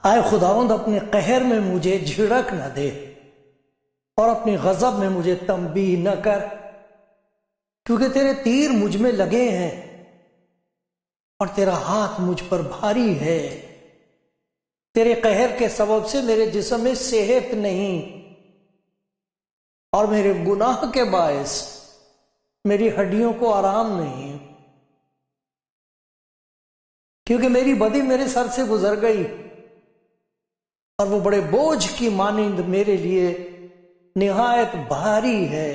आए खुदावंद अपने कहर में मुझे झिड़क न दे और अपनी गजब में मुझे तंबीह न कर, क्योंकि तेरे तीर मुझ में लगे हैं और तेरा हाथ मुझ पर भारी है। तेरे कहर के सबब से मेरे जिस्म में सेहत नहीं और मेरे गुनाह के बायस मेरी हड्डियों को आराम नहीं, क्योंकि मेरी बदी मेरे सर से गुजर गई और वो बड़े बोझ की मानिंद मेरे लिए निहायत भारी है।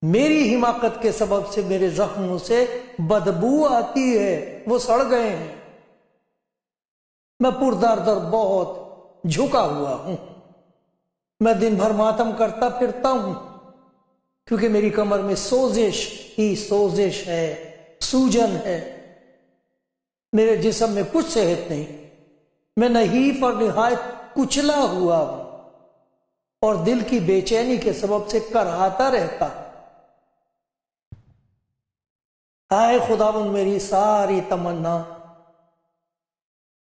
मेरी हिमाकत के सबब से मेरे जख्मों से बदबू आती है, वो सड़ गए हैं। मैं पुरदर्द और बहुत झुका हुआ हूं। मैं दिन भर मातम करता फिरता हूं, क्योंकि मेरी कमर में सोजिश ही सोजिश है, सूजन है। मेरे जिस्म में कुछ सेहत नहीं। मैं नहीफ और निहायत कुचला हुआ हूं और दिल की बेचैनी के सबब से कराहता रहता। आए खुदावंद, मेरी सारी तमन्ना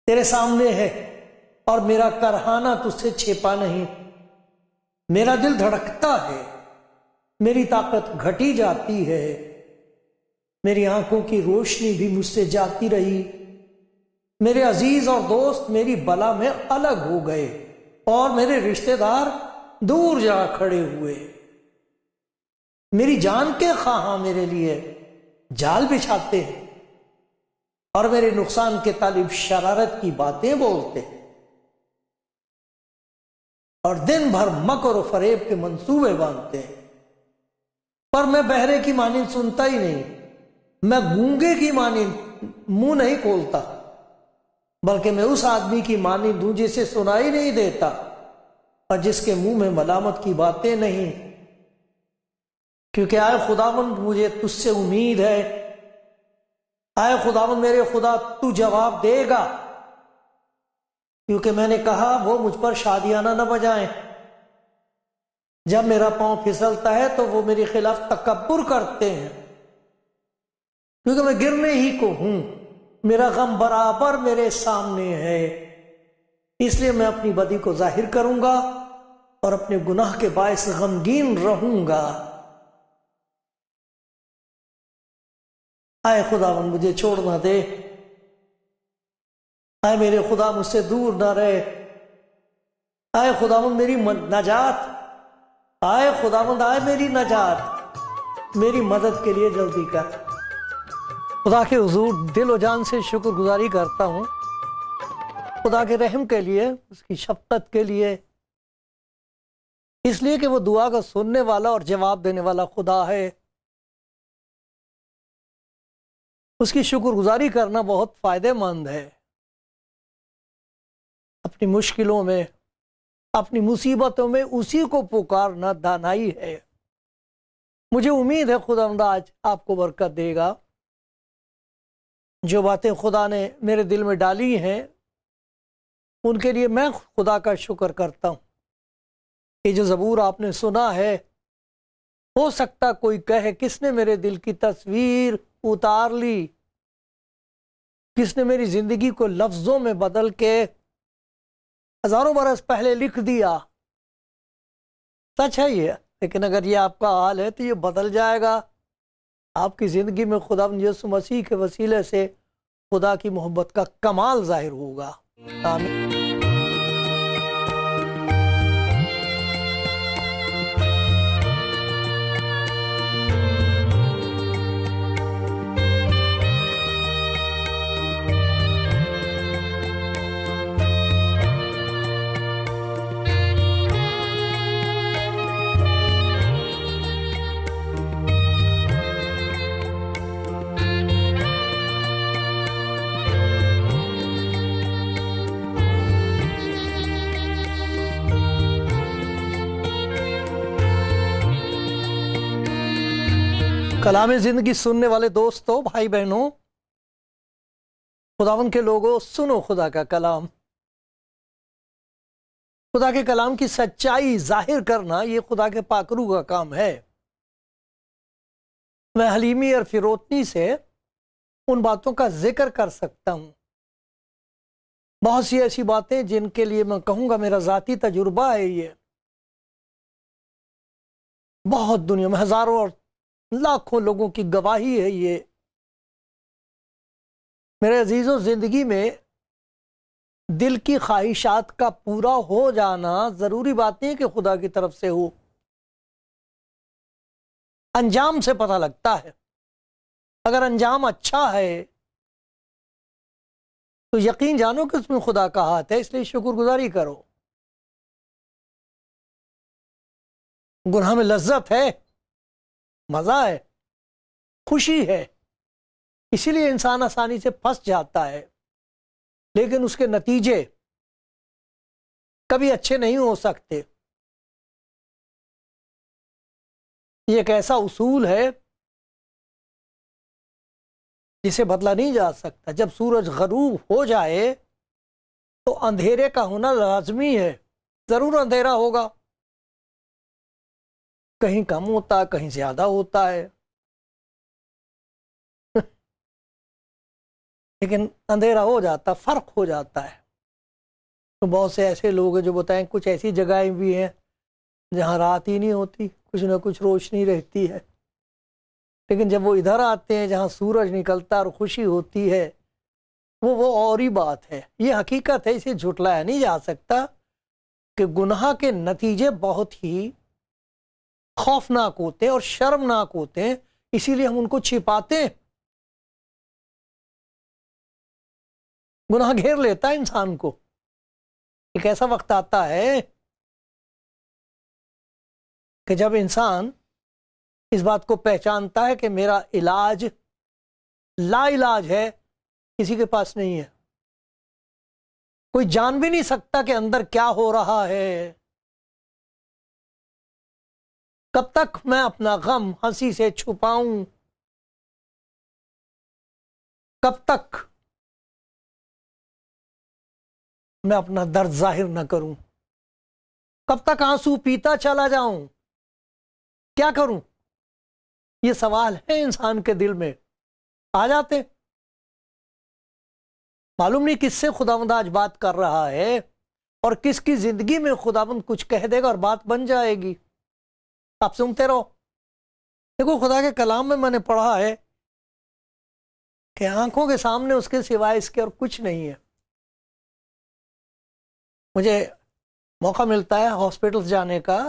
तेरे सामने है और मेरा करहाना तुझसे छिपा नहीं। मेरा दिल धड़कता है, मेरी ताकत घटी जाती है, मेरी आंखों की रोशनी भी मुझसे जाती रही। मेरे अजीज और दोस्त मेरी बला में अलग हो गए और मेरे रिश्तेदार दूर जा खड़े हुए। मेरी जान के ख्वाहां मेरे लिए जाल बिछाते हैं और मेरे नुकसान के तालिब शरारत की बातें बोलते हैं और दिन भर मकर और फरेब के मंसूबे बांधते हैं। पर मैं बहरे की मानिंद सुनता ही नहीं, मैं गूंगे की मानिंद मुंह नहीं खोलता, बल्कि मैं उस आदमी की मानिंद हूं जिसे सुनाई नहीं देता और जिसके मुंह में मलामत की बातें नहीं। क्योंकि आए खुदावंद, मुझे तुझसे उम्मीद है। आए खुदावंद मेरे खुदा, तू जवाब देगा, क्योंकि मैंने कहा वो मुझ पर शादियाना न बजाएं। जब मेरा पांव फिसलता है तो वो मेरे खिलाफ तकब्बुर करते हैं, क्योंकि मैं गिरने ही को हूं। मेरा गम बराबर मेरे सामने है, इसलिए मैं अपनी बदी को जाहिर करूंगा और अपने गुनाह के बायस गमगीन रहूंगा। आए खुदावन, मुझे छोड़ ना दे। आए मेरे खुदा, मुझसे दूर ना रहे। आए खुदावन मेरी नजात, आए खुदावंद, आए मेरी नजात, मेरी मदद के लिए जल्दी कर। खुदा के हुजूर दिल और जान से शुक्रगुजारी करता हूँ, खुदा के रहम के लिए, उसकी शफकत के लिए, इसलिए कि वो दुआ का सुनने वाला और जवाब देने वाला खुदा है। उसकी शुक्रगुजारी करना बहुत फायदेमंद है। अपनी मुश्किलों में, अपनी मुसीबतों में उसी को पुकारना दानाई है। मुझे उम्मीद है खुदावंद आज आपको बरकत देगा। जो बातें खुदा ने मेरे दिल में डाली हैं, उनके लिए मैं खुदा का शुक्र करता हूँ। ये जो ज़बूर आपने सुना है, हो सकता कोई कहे किसने मेरे दिल की तस्वीर उतार ली, किसने मेरी जिंदगी को लफ्जों में बदल के हजारों बरस पहले लिख दिया। सच है ये, लेकिन अगर ये आपका हाल है तो ये बदल जाएगा। आपकी जिंदगी में खुदा यीशु मसीह के वसीले से खुदा की मोहब्बत का कमाल जाहिर होगा। आमीन। कलाम जिंदगी सुनने वाले दोस्तों, भाई बहनों, खुदावन के लोगों, सुनो खुदा का कलाम। खुदा के कलाम की सच्चाई जाहिर करना ये खुदा के पाकरू का काम है। मैं हलीमी और फिरोतनी से उन बातों का जिक्र कर सकता हूं, बहुत सी ऐसी बातें जिनके लिए मैं कहूंगा मेरा जाती तजुर्बा है। ये बहुत दुनिया में हजारों और लाखों लोगों की गवाही है। ये मेरे अजीजों, जिंदगी में दिल की ख्वाहिशात का पूरा हो जाना जरूरी बात नहीं है कि खुदा की तरफ से हो। अंजाम से पता लगता है। अगर अंजाम अच्छा है तो यकीन जानो कि उसमें खुदा का हाथ है, इसलिए शुक्रगुजारी करो। गुनाह में लज्जत है, मजा है, खुशी है, इसीलिए इंसान आसानी से फंस जाता है, लेकिन उसके नतीजे कभी अच्छे नहीं हो सकते। ये एक ऐसा उसूल है जिसे बदला नहीं जा सकता। जब सूरज गरूब हो जाए तो अंधेरे का होना लाजमी है। जरूर अंधेरा होगा, कहीं कम होता है, कहीं ज्यादा होता है, लेकिन अंधेरा हो जाता, फर्क हो जाता है। तो बहुत से ऐसे लोग हैं जो बताएं कुछ ऐसी जगहें भी हैं जहां रात ही नहीं होती, कुछ ना कुछ रोशनी रहती है। लेकिन जब वो इधर आते हैं जहां सूरज निकलता और खुशी होती है, वो और ही बात है। ये हकीकत है, इसे झुटलाया नहीं जा सकता कि गुनाह के नतीजे बहुत ही खौफनाक होते हैं और शर्मनाक होते हैं, इसीलिए हम उनको छिपाते हैं। गुनाह घेर लेता है इंसान को। एक ऐसा वक्त आता है कि जब इंसान इस बात को पहचानता है कि मेरा इलाज लाइलाज है, किसी के पास नहीं है। कोई जान भी नहीं सकता कि अंदर क्या हो रहा है। कब तक मैं अपना गम हंसी से छुपाऊं? कब तक मैं अपना दर्द जाहिर न करूं? कब तक आंसू पीता चला जाऊं? क्या करूं? ये सवाल है इंसान के दिल में, आ जाते। मालूम नहीं किससे खुदावंद आज बात कर रहा है और किसकी जिंदगी में खुदावंद कुछ कह देगा और बात बन जाएगी। आप सुनते रहो। देखो, खुदा के कलाम में मैंने पढ़ा है कि आंखों के सामने उसके सिवाय इसके और कुछ नहीं है। मुझे मौका मिलता है हॉस्पिटल जाने का,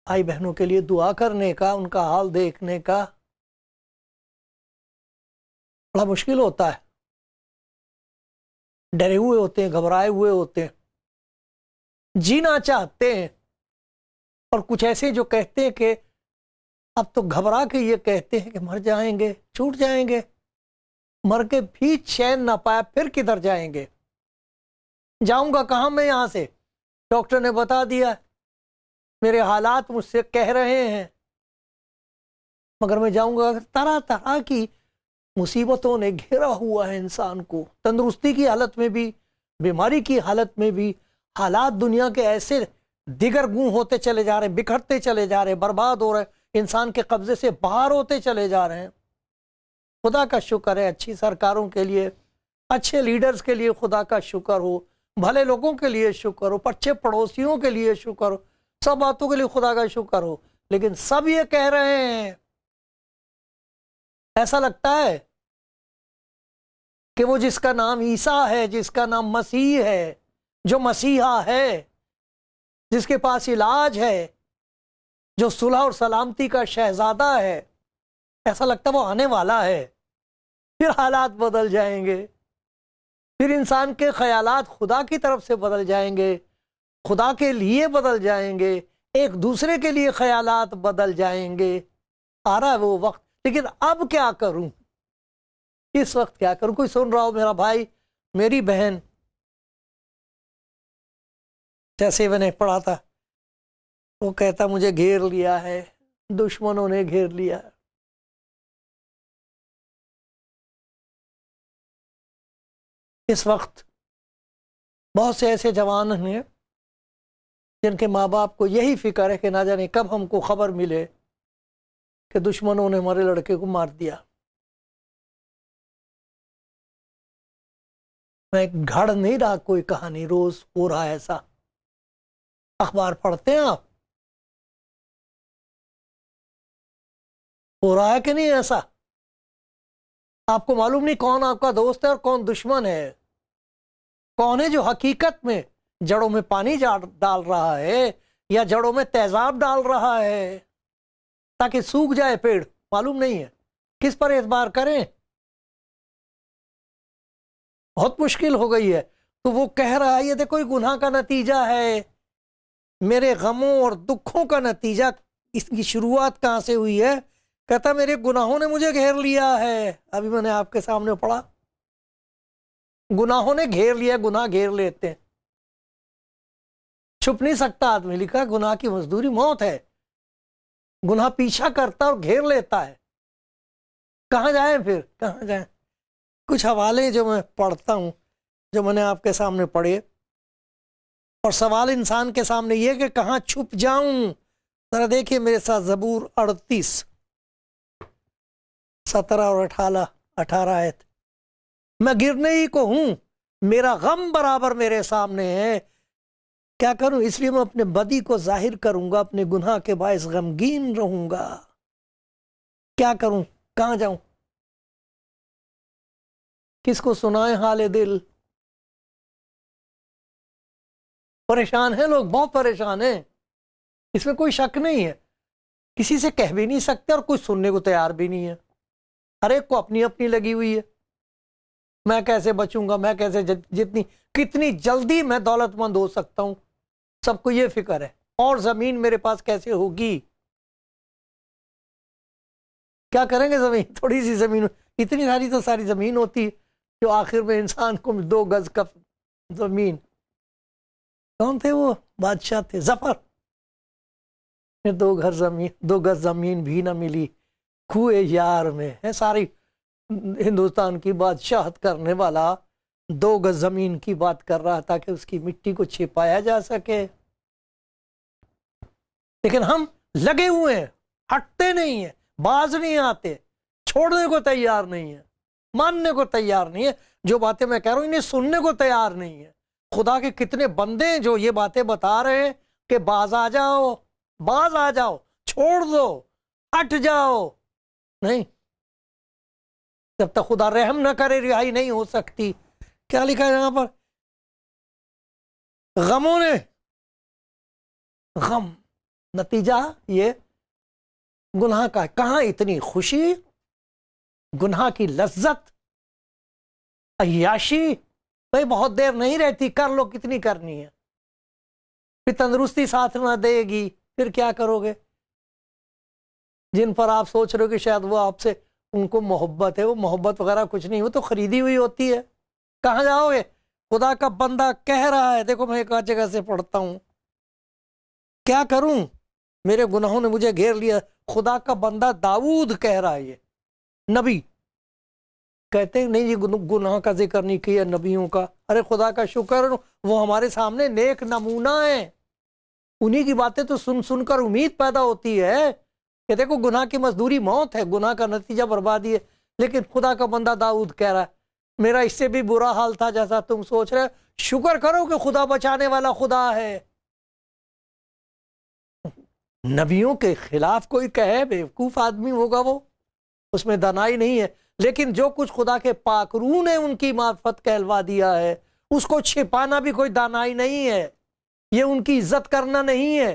भाई बहनों के लिए दुआ करने का, उनका हाल देखने का। बड़ा मुश्किल होता है। डरे हुए होते हैं, घबराए हुए होते हैं, जीना चाहते हैं, और कुछ ऐसे जो कहते हैं कि अब तो घबरा के ये कहते हैं कि मर जाएंगे, छूट जाएंगे, मर के भी चैन ना पाया फिर किधर जाएंगे, जाऊंगा कहां मैं यहां से? डॉक्टर ने बता दिया, मेरे हालात मुझसे कह रहे हैं, मगर मैं जाऊंगा। तरह तरह की मुसीबतों ने घेरा हुआ है इंसान को, तंदुरुस्ती की हालत में भी, बीमारी की हालत में भी। हालात दुनिया के ऐसे दिगरगूं होते चले जा रहे हैं, बिखरते चले जा रहे हैं, बर्बाद हो रहे हैं, इंसान के कब्जे से बाहर होते चले जा रहे हैं। खुदा का शुक्र है अच्छी सरकारों के लिए, अच्छे लीडर्स के लिए खुदा का शुक्र हो, भले लोगों के लिए शुक्र हो, अच्छे पड़ोसियों के लिए शुक्र हो, सब बातों के लिए खुदा का शुक्र हो। लेकिन सब ये कह रहे हैं, ऐसा लगता है कि वो जिसका नाम ईसा है, जिसका नाम मसीह है, जो मसीहा है, जिसके पास इलाज है, जो सुलह और सलामती का शहजादा है, ऐसा लगता है वो आने वाला है। फिर हालात बदल जाएंगे, फिर इंसान के ख्यालात खुदा की तरफ से बदल जाएंगे, खुदा के लिए बदल जाएंगे, एक दूसरे के लिए ख्यालात बदल जाएंगे। आ रहा है वो वक्त, लेकिन अब क्या करूं? इस वक्त क्या करूं? कोई सुन रहा हो, मेरा भाई, मेरी बहन, जैसे मैंने पढ़ा था, वो कहता मुझे घेर लिया है, दुश्मनों ने घेर लिया है। इस वक्त बहुत से ऐसे जवान हैं जिनके माँ बाप को यही फिक्र है कि ना जाने कब हमको खबर मिले कि दुश्मनों ने हमारे लड़के को मार दिया। मैं घड़ नहीं रहा कोई कहानी, रोज हो रहा है ऐसा। अखबार पढ़ते हैं आप? हो रहा है कि नहीं ऐसा? आपको मालूम नहीं कौन आपका दोस्त है और कौन दुश्मन है। कौन है जो हकीकत में जड़ों में पानी डाल रहा है या जड़ों में तेजाब डाल रहा है ताकि सूख जाए पेड़, मालूम नहीं है। किस पर एतबार करें? बहुत मुश्किल हो गई है। तो वो कह रहा है ये देखो, गुनाह का नतीजा है, मेरे गमों और दुखों का नतीजा। इसकी शुरुआत कहां से हुई है? कहता मेरे गुनाहों ने मुझे घेर लिया है। अभी मैंने आपके सामने पढ़ा, गुनाहों ने घेर लिया। गुनाह घेर लेते हैं, छुप नहीं सकता आदमी। लिखा गुनाह की मजदूरी मौत है। गुनाह पीछा करता और घेर लेता है। कहां जाए फिर, कहां जाए? कुछ हवाले जो मैं पढ़ता हूं, जो मैंने आपके सामने पढ़े, और सवाल इंसान के सामने ये कि कहां छुप जाऊं। जरा देखिए मेरे साथ ज़बूर 38 17 और 18 आयत। मैं गिरने ही को हूं, मेरा गम बराबर मेरे सामने है। क्या करूं? इसलिए मैं अपने बदी को जाहिर करूंगा, अपने गुनाह के बायस गमगीन रहूंगा। क्या करूं? कहां जाऊं? किसको सुनाए हाले दिल? परेशान है लोग, बहुत परेशान है, इसमें कोई शक नहीं है। किसी से कह भी नहीं सकते और कोई सुनने को तैयार भी नहीं है। हर एक को अपनी अपनी लगी हुई है। मैं कैसे बचूंगा, मैं कैसे जितनी कितनी जल्दी मैं दौलतमंद हो सकता हूं, सबको ये फिक्र है। और जमीन मेरे पास कैसे होगी? क्या करेंगे जमीन? थोड़ी सी जमीन, इतनी सारी तो सारी जमीन होती है जो आखिर में इंसान को 2 गज का जमीन। कौन थे वो बादशाह? थे जफर। 2 घर जमीन, 2 गज जमीन भी ना मिली कुए यार में। है सारी हिंदुस्तान की बादशाहत करने वाला 2 गज जमीन की बात कर रहा था कि उसकी मिट्टी को छिपाया जा सके। लेकिन हम लगे हुए हैं, हटते नहीं है, बाज नहीं आते, छोड़ने को तैयार नहीं है, मानने को तैयार नहीं है। जो बातें मैं कह रहा हूं इन्हें सुनने को तैयार नहीं है। खुदा के कितने बंदे हैं जो ये बातें बता रहे हैं कि बाज आ जाओ, बाज आ जाओ, छोड़ दो, हट जाओ। नहीं, जब तक खुदा रहम ना करे रिहाई नहीं हो सकती। क्या लिखा है यहां पर? गमों ने, गम नतीजा ये गुनाह का। कहां इतनी खुशी, गुनाह की लज्जत, अय्याशी। भाई बहुत देर नहीं रहती, कर लो, कितनी करनी है। फिर तंदुरुस्ती साथ ना देगी, फिर क्या करोगे? जिन पर आप सोच रहे हो कि शायद वो आपसे, उनको मोहब्बत है, वो मोहब्बत वगैरह कुछ नहीं, वो तो खरीदी हुई होती है। कहां जाओगे? खुदा का बंदा कह रहा है, देखो मैं एक जगह से पढ़ता हूं, क्या करूं, मेरे गुनाहों ने मुझे घेर लिया। खुदा का बंदा दाऊद कह रहा है, ये नबी कहते हैं नहीं, ये गुनाह का जिक्र नहीं किया नबियों का। अरे खुदा का शुक्र, वो हमारे सामने नेक नमूना है। उन्हीं की बातें तो सुन सुनकर उम्मीद पैदा होती है कि देखो गुनाह की मजदूरी मौत है, गुनाह का नतीजा बर्बादी है। लेकिन खुदा का बंदा दाऊद कह रहा है मेरा इससे भी बुरा हाल था जैसा तुम सोच रहे हो। शुक्र करो कि खुदा बचाने वाला खुदा है। नबियों के खिलाफ कोई कहे, बेवकूफ आदमी होगा वो, उसमें दनाई नहीं है। लेकिन जो कुछ खुदा के पाकरू ने उनकी मार्फत कहलवा दिया है, उसको छिपाना भी कोई दानाई नहीं है, ये उनकी इज्जत करना नहीं है।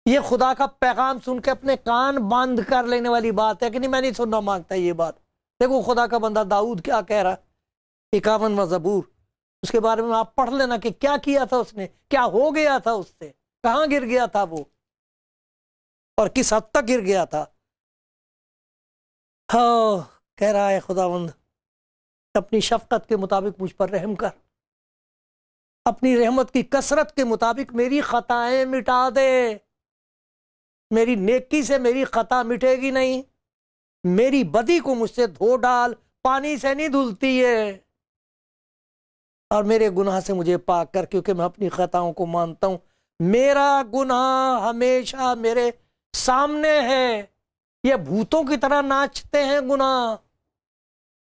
ये खुदा का पैगाम सुन के अपने कान बंद कर लेने वाली बात है कि नहीं, मैं नहीं सुनना मांगता ये बात। देखो खुदा का बंदा दाऊद क्या कह रहा है, 51वां ज़बूर, उसके बारे में आप पढ़ लेना कि क्या किया था उसने, क्या हो गया था उससे, कहां गिर गया था वो और किस हद तक गिर गया था। हाँ, कह रहा है खुदावंद अपनी शफकत के मुताबिक मुझ पर रहम कर, अपनी रहमत की कसरत के मुताबिक मेरी खताएं मिटा दे। मेरी नेकी से मेरी खता मिटेगी नहीं, मेरी बदी को मुझसे धो डाल, पानी से नहीं धुलती है। और मेरे गुनाह से मुझे पाक कर, क्योंकि मैं अपनी खताओं को मानता हूं। मेरा गुनाह हमेशा मेरे सामने है। ये भूतों की तरह नाचते हैं गुनाह।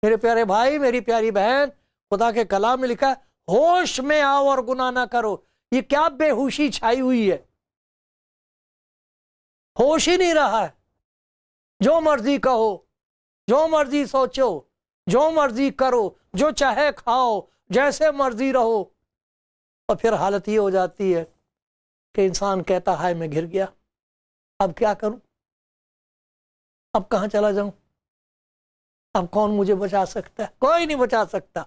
मेरे प्यारे भाई, मेरी प्यारी बहन, खुदा के कलाम में लिखा है, होश में आओ और गुनाह ना करो। ये क्या बेहोशी छाई हुई है, होश ही नहीं रहा है। जो मर्जी कहो, जो मर्जी सोचो, जो मर्जी करो, जो चाहे खाओ, जैसे मर्जी रहो। और फिर हालत ये हो जाती है कि इंसान कहता है मैं गिर गया, अब क्या करूं, अब कहां चला जाऊं, अब कौन मुझे बचा सकता है? कोई नहीं बचा सकता।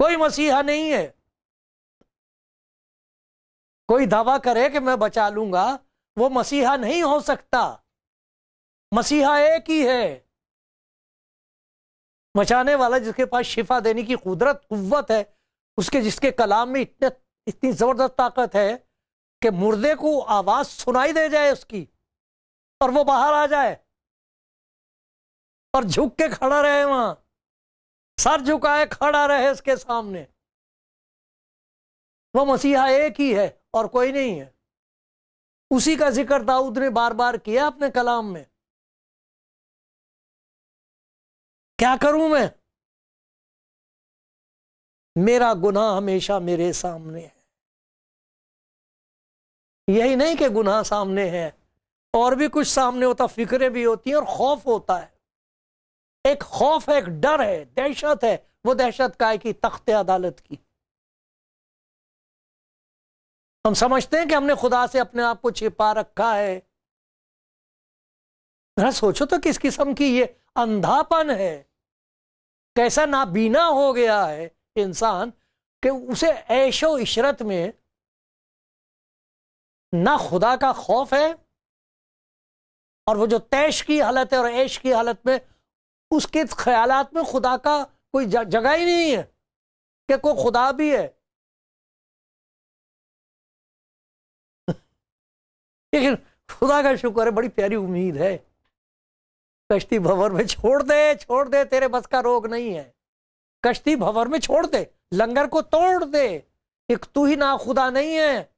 कोई मसीहा नहीं है। कोई दावा करे कि मैं बचा लूंगा, वो मसीहा नहीं हो सकता। मसीहा एक ही है, बचाने वाला, जिसके पास शिफा देने की कुदरत कुव्वत है, उसके जिसके कलाम में इतनी जबरदस्त ताकत है कि मुर्दे को आवाज सुनाई दे जाए उसकी और वो बाहर आ जाए और झुक के खड़ा रहे, वहां सर झुकाए खड़ा रहे उसके सामने। वो मसीहा एक ही है और कोई नहीं है। उसी का जिक्र दाऊद ने बार बार किया अपने कलाम में। क्या करूं मैं? मेरा गुनाह हमेशा मेरे सामने है। यही नहीं कि गुनाह सामने है, और भी कुछ सामने होता, फिक्रें भी होती हैं और खौफ होता है। एक खौफ है, एक डर है, दहशत है। वो दहशत का है कि तख्ते अदालत की। हम समझते हैं कि हमने खुदा से अपने आप को छिपा रखा है। जरा सोचो तो किस किस्म की ये अंधापन है, कैसा नाबीना हो गया है इंसान कि उसे ऐशो इशरत में ना खुदा का खौफ है, और वो जो तैश की हालत है और ऐश की हालत में उसके ख्यालात में खुदा का कोई जगह ही नहीं है कि कोई खुदा भी है। लेकिन खुदा का शुक्र है, बड़ी प्यारी उम्मीद है। कश्ती भंवर में छोड़ दे, छोड़ दे, तेरे बस का रोग नहीं है। कश्ती भंवर में छोड़ दे, लंगर को तोड़ दे। एक तू ही ना खुदा नहीं है,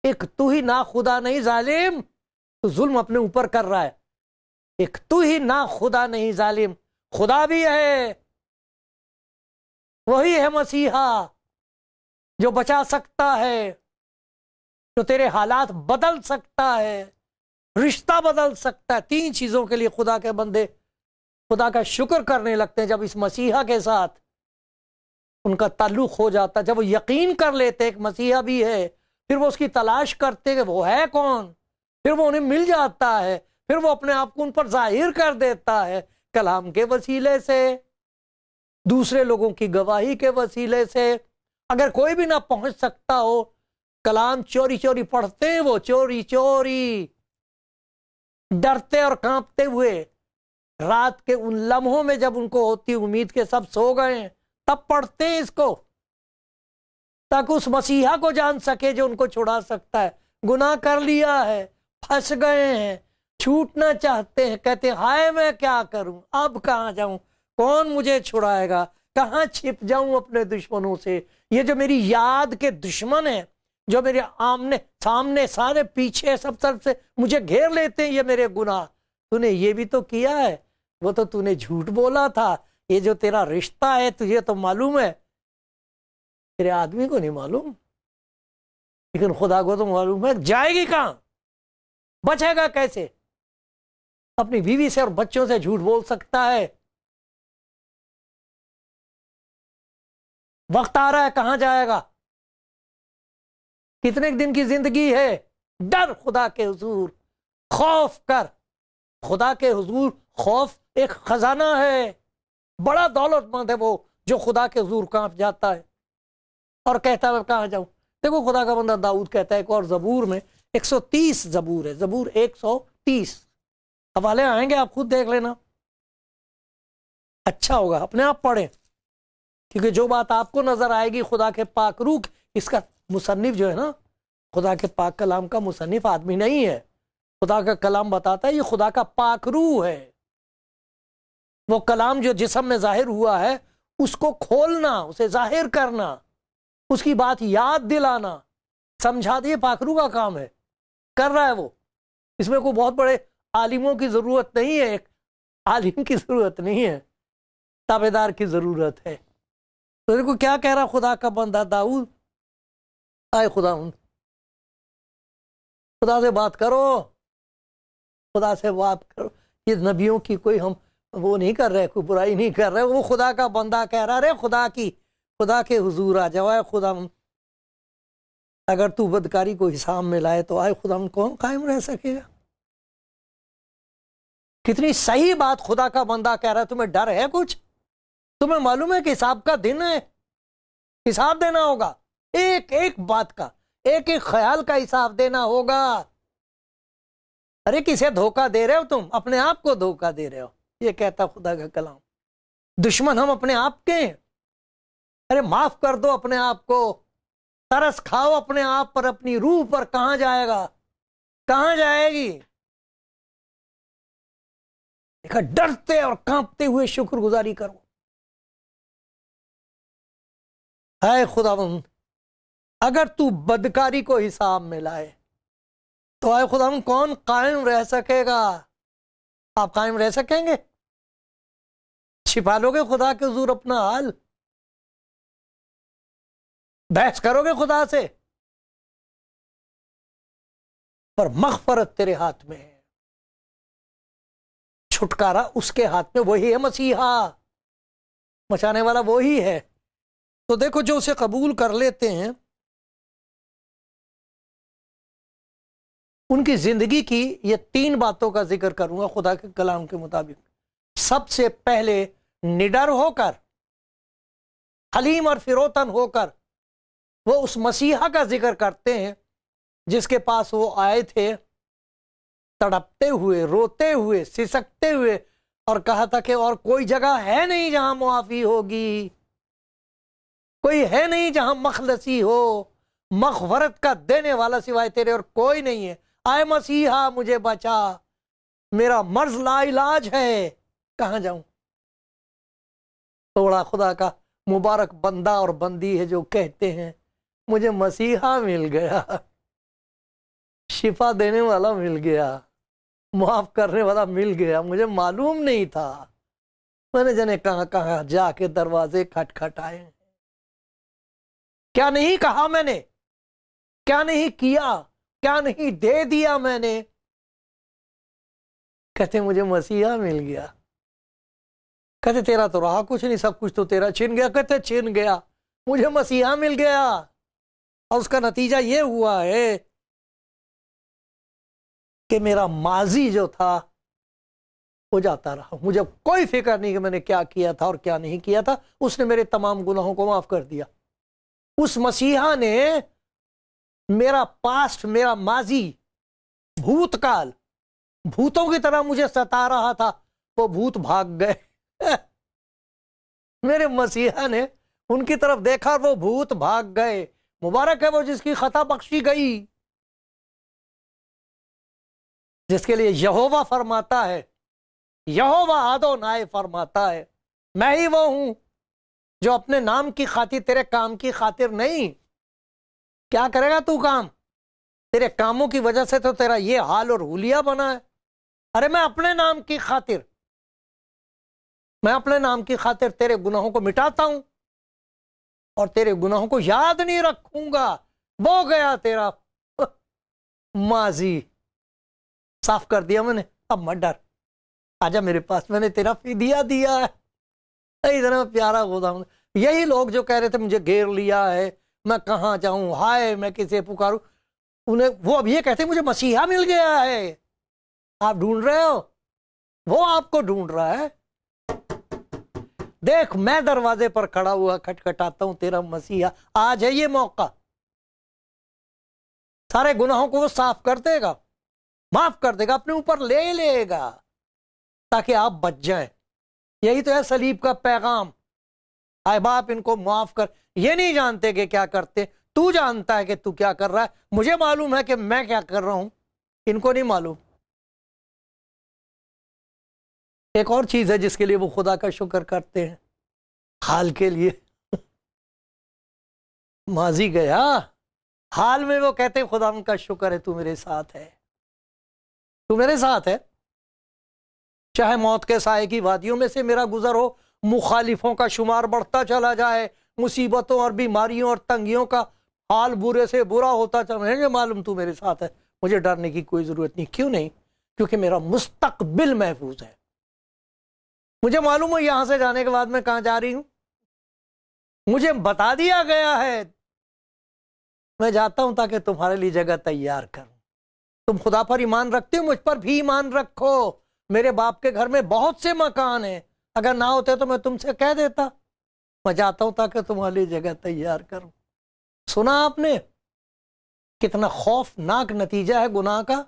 एक तू ही ना खुदा नहीं जालिम, तो जुल्म अपने ऊपर कर रहा है। एक तू ही ना खुदा नहीं जालिम, खुदा भी है। वही है मसीहा जो बचा सकता है, जो तेरे हालात बदल सकता है, रिश्ता बदल सकता है। तीन चीजों के लिए खुदा के बंदे खुदा का शुक्र करने लगते हैं। जब इस मसीहा के साथ उनका ताल्लुक हो जाता, जब वो यकीन कर लेते एक मसीहा भी है, फिर वो उसकी तलाश करते कि वो है कौन, फिर वो उन्हें मिल जाता है, फिर वो अपने आप को उन पर जाहिर कर देता है, कलाम के वसीले से, दूसरे लोगों की गवाही के वसीले से। अगर कोई भी ना पहुंच सकता हो, कलाम चोरी चोरी पढ़ते हैं, वो चोरी चोरी डरते और कांपते हुए रात के उन लम्हों में जब उनको होती उम्मीद के सब सो गए, तब पढ़ते हैं इसको, ताकि उस मसीहा को जान सके जो उनको छुड़ा सकता है। गुनाह कर लिया है, फंस गए हैं, छूटना चाहते हैं, कहते हैं हाय मैं क्या करूं, अब कहां जाऊं, कौन मुझे छुड़ाएगा, कहां छिप जाऊं अपने दुश्मनों से। ये जो मेरी याद के दुश्मन है, जो मेरे आमने सामने सारे पीछे सब तरफ से मुझे घेर लेते हैं, ये मेरे गुनाह। तूने ये भी तो किया है, वो तो तूने झूठ बोला था। ये जो तेरा रिश्ता है तुझे तो मालूम है, तेरे आदमी को नहीं मालूम, लेकिन खुदा को तो मालूम है। जाएगी कहां, बचेगा कैसे? अपनी बीवी से और बच्चों से झूठ बोल सकता है। वक्त आ रहा है, कहां जाएगा? कितने दिन की जिंदगी है? डर खुदा के हुजूर, खौफ कर खुदा के हुजूर। खौफ एक खजाना है, बड़ा दौलतमंद है वो जो खुदा के हुजूर कांप जाता है और कहता है कहां जाऊं। देखो खुदा का बंदा दाऊद कहता है एक और जबूर में, 130 जबूर है, जबूर 130, हवाले आएंगे, आप खुद देख लेना, अच्छा होगा, अपने आप पढ़ें, क्योंकि जो बात आपको नजर आएगी खुदा के पाक रूह, इसका मुसन्निफ जो है ना, खुदा के पाक कलाम का मुसन्निफ आदमी नहीं है। खुदा का कलाम बताता है ये खुदा का पाक रूह है। वो कलाम जो जिस्म में जाहिर हुआ है उसको खोलना, उसे जाहिर करना, उसकी बात याद दिलाना, समझा दिए पाखरू का काम है, कर रहा है वो। इसमें कोई बहुत बड़े आलिमों की जरूरत नहीं है, एक आलिम की जरूरत नहीं है, ताबेदार की जरूरत है। तो देखो क्या कह रहा खुदा का बंदा दाऊद, आए खुदा से बात करो, खुदा से बात करो। ये नबियों की कोई हम वो नहीं कर रहे, कोई बुराई नहीं कर रहे, वो खुदा का बंदा कह रहा, रे खुदा के हुजूर आ जाओ। आए खुदा, अगर तू बदकारी को हिसाब में लाए तो आए खुदा कौन कायम रह सकेगा। कितनी सही बात खुदा का बंदा कह रहा है। तुम्हें डर है कुछ? तुम्हें मालूम है कि हिसाब का दिन है, हिसाब देना होगा, एक एक बात का, एक एक ख्याल का हिसाब देना होगा। अरे किसे धोखा दे रहे हो तुम? अपने आप को धोखा दे रहे हो, ये कहता खुदा का कलाम। दुश्मन हम अपने आप के हैं। अरे माफ कर दो अपने आप को, तरस खाओ अपने आप पर, अपनी रूह पर। कहां जाएगा, कहां जाएगी? देखा, डरते और कांपते हुए शुक्रगुजारी करो। है खुदावंद, अगर तू बदकारी को हिसाब में लाए तो आए खुदावंद कौन कायम रह सकेगा? आप कायम रह सकेंगे? छिपा लोगे खुदा के हुजूर अपना हाल? बहस करोगे खुदा से? पर मगफरत तेरे हाथ में है, छुटकारा उसके हाथ में। वही है मसीहा, मचाने वाला वही है। तो देखो, जो उसे कबूल कर लेते हैं उनकी जिंदगी की ये 3 बातों का जिक्र करूंगा खुदा के कलाम के मुताबिक। सबसे पहले निडर होकर, हलीम और फिरोतन होकर वो उस मसीहा का जिक्र करते हैं जिसके पास वो आए थे, तड़पते हुए, रोते हुए, सिसकते हुए, और कहा था कि और कोई जगह है नहीं जहां मुआफी होगी, कोई है नहीं जहां मखलसी हो, मगफरत का देने वाला सिवाय तेरे और कोई नहीं है। आए मसीहा मुझे बचा, मेरा मर्ज लाइलाज है, कहां जाऊं? थोड़ा खुदा का मुबारक बंदा और बंदी है जो कहते हैं मुझे मसीहा मिल गया, शिफा देने वाला मिल गया, माफ करने वाला मिल गया। मुझे मालूम नहीं था, मैंने जाने कहां कहां जाके दरवाजे खटखटाए, क्या नहीं कहा मैंने, क्या नहीं किया, क्या नहीं दे दिया मैंने। कहते मुझे मसीहा मिल गया। कहते तेरा तो रहा कुछ नहीं, सब कुछ तो तेरा छिन गया। कहते छिन गया, मुझे मसीहा मिल गया। और उसका नतीजा ये हुआ है कि मेरा माजी जो था वो जाता रहा। मुझे कोई फिक्र नहीं कि मैंने क्या किया था और क्या नहीं किया था। उसने मेरे तमाम गुनाहों को माफ कर दिया। उस मसीहा ने मेरा पास्ट, मेरा माजी, भूतकाल, भूतों की तरह मुझे सता रहा था, वो भूत भाग गए। मेरे मसीहा ने उनकी तरफ देखा और वो भूत भाग गए। मुबारक है वो जिसकी खता बख्शी गई, जिसके लिए यहोवा फरमाता है, यहोवा आदोनाय फरमाता है, मैं ही वो हूं जो अपने नाम की खातिर, तेरे काम की खातिर नहीं। क्या करेगा तू काम? तेरे कामों की वजह से तो तेरा ये हाल और हुलिया बना है। अरे मैं अपने नाम की खातिर, मैं अपने नाम की खातिर तेरे गुनाहों को मिटाता हूं और तेरे गुनाहों को याद नहीं रखूंगा। वो गया तेरा माजी, साफ कर दिया मैंने, अब मत डर, आजा मेरे पास, मैंने तेरा फिदिया दिया है। इतना प्यारा खुदा। यही लोग जो कह रहे थे मुझे घेर लिया है, मैं कहां जाऊं, हाय मैं किसे पुकारूं, उन्हें वो अब ये कहते मुझे मसीहा मिल गया है। आप ढूंढ रहे हो, वो आपको ढूंढ रहा है। देख मैं दरवाजे पर खड़ा हुआ खटखटाता हूं, तेरा मसीहा आज है ये मौका। सारे गुनाहों को वो साफ कर देगा, माफ कर देगा, अपने ऊपर ले लेगा ताकि आप बच जाएं। यही तो है सलीब का पैगाम। आए बाप इनको माफ कर। ये नहीं जानते कि क्या करते, तू जानता है कि तू क्या कर रहा है, मुझे मालूम है कि मैं क्या कर रहा हूं, इनको नहीं मालूम। एक और चीज है जिसके लिए वो खुदा का शुक्र करते हैं, हाल के लिए। माजी गया, हाल में वो कहते हैं खुदा का शुक्र है, तू मेरे साथ है, तू मेरे साथ है। चाहे मौत के साए की वादियों में से मेरा गुजर हो, मुखालिफों का शुमार बढ़ता चला जाए, मुसीबतों और बीमारियों और तंगियों का हाल बुरे से बुरा होता चला, मुझे मालूम तू मेरे साथ है, मुझे डरने की कोई जरूरत नहीं। क्यों नहीं? क्योंकि मेरा मुस्तकबिल महफूज है। मुझे मालूम है यहां से जाने के बाद मैं कहां जा रही हूं, मुझे बता दिया गया है। मैं जाता हूं ताकि तुम्हारे लिए जगह तैयार करूं। तुम खुदा पर ईमान रखते हो, मुझ पर भी ईमान रखो। मेरे बाप के घर में बहुत से मकान हैं, अगर ना होते तो मैं तुमसे कह देता। मैं जाता हूं ताकि तुम्हारे लिए जगह तैयार करूं। सुना आपने कितना खौफनाक नतीजा है गुनाह का,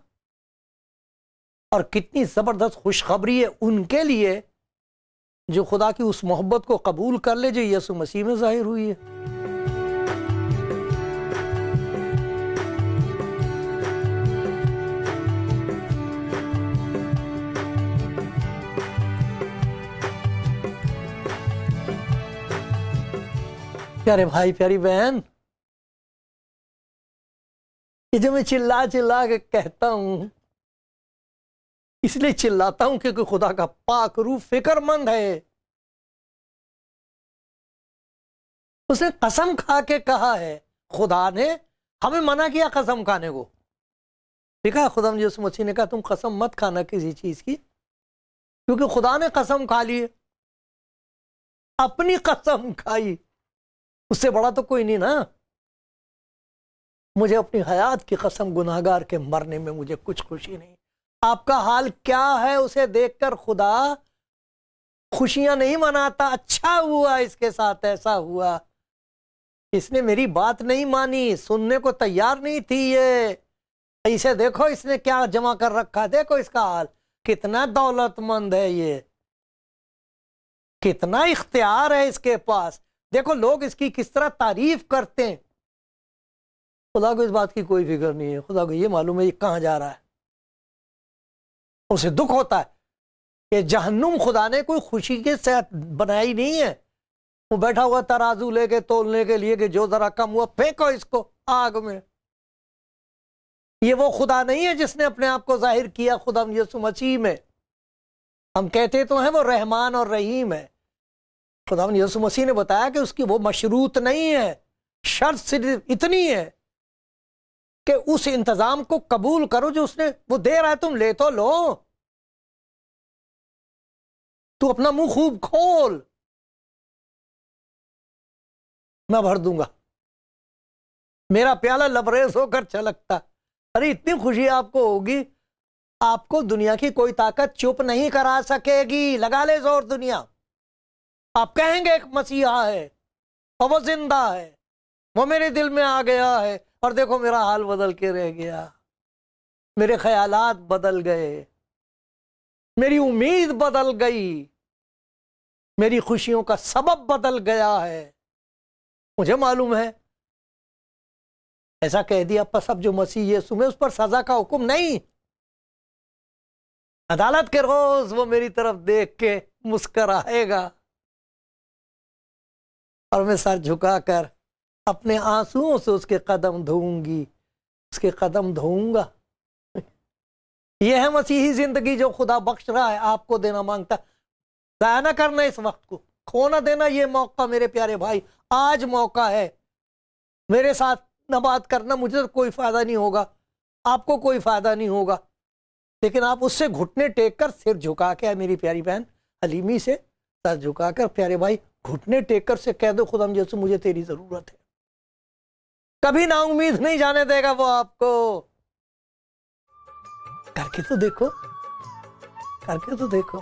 और कितनी जबरदस्त खुशखबरी है उनके लिए जो खुदा की उस मोहब्बत को कबूल कर ले जो यीशु मसीह में जाहिर हुई है। प्यारे भाई, प्यारी बहन, ये जो मैं चिल्ला चिल्ला के कहता हूं, इसलिए चिल्लाता हूं क्योंकि खुदा का पाक रूह फिक्रमंद है। उसने कसम खा के कहा है, खुदा ने हमें मना किया कसम खाने को। ठीक है, खुदा यीशु मसीह ने कहा तुम कसम मत खाना किसी चीज की, क्योंकि खुदा ने कसम खा ली, अपनी कसम खाई, उससे बड़ा तो कोई नहीं ना। मुझे अपनी हयात की कसम, गुनाहगार के मरने में मुझे कुछ खुशी नहीं। आपका हाल क्या है उसे देखकर खुदा खुशियां नहीं मनाता, अच्छा हुआ इसके साथ ऐसा हुआ, इसने मेरी बात नहीं मानी, सुनने को तैयार नहीं थी ये, इसे देखो इसने क्या जमा कर रखा, देखो इसका हाल, कितना दौलतमंद है ये, कितना इख्तियार है इसके पास, देखो लोग इसकी किस तरह तारीफ करते हैं। खुदा को इस बात की कोई फिक्र नहीं है। खुदा को ये मालूम है ये कहां जा रहा है। उसे दुख होता है कि जहन्नुम खुदा ने कोई खुशी के साथ बनाई नहीं है। वो बैठा हुआ तराजू लेके तोलने के लिए कि जो जरा कम हुआ फेंको इसको आग में। ये वो खुदा नहीं है जिसने अपने आप को जाहिर किया खुदा यीशु मसीह में। हम कहते तो हैं वो रहमान और रहीम है। खुदा यीशु मसीह ने बताया कि उसकी वो मशरूत नहीं है, शर्त सिर्फ इतनी है कि उस इंतजाम को कबूल करो जो उसने वो दे रहा है, तुम ले तो लो, तू अपना मुंह खूब खोल, मैं भर दूंगा, मेरा प्याला लबरेज होकर छलकता। अरे इतनी खुशी आपको होगी, आपको दुनिया की कोई ताकत चुप नहीं करा सकेगी। लगा ले जोर दुनिया, आप कहेंगे एक मसीहा है और वो जिंदा है, वो मेरे दिल में आ गया है और देखो मेरा हाल बदल के रह गया, मेरे ख्यालात बदल गए, मेरी उम्मीद बदल गई, मेरी खुशियों का सबब बदल गया है। मुझे मालूम है ऐसा कह दिया पर सब जो मसीह यीशु में, उस पर सजा का हुक्म नहीं। अदालत के रोज वो मेरी तरफ देख के मुस्कुराएगा और मैं सर झुकाकर अपने आंसुओं से उसके कदम धोऊंगी, उसके कदम धोऊंगा। यह है मसीही जिंदगी जो खुदा बख्श रहा है, आपको देना मांगता। जाया ना करना इस वक्त को, खो ना देना ये मौका मेरे प्यारे भाई। आज मौका है, मेरे साथ न बात करना, मुझे तो कोई फायदा नहीं होगा, आपको कोई फायदा नहीं होगा, लेकिन आप उससे घुटने टेक कर सिर झुका के, मेरी प्यारी बहन हलीमी से सर झुकाकर, प्यारे भाई घुटने टेक कर से कह दो खुदा यीशु मुझे तेरी जरूरत है। कभी ना उम्मीद नहीं जाने देगा वो आपको। करके तो देखो, करके तो देखो।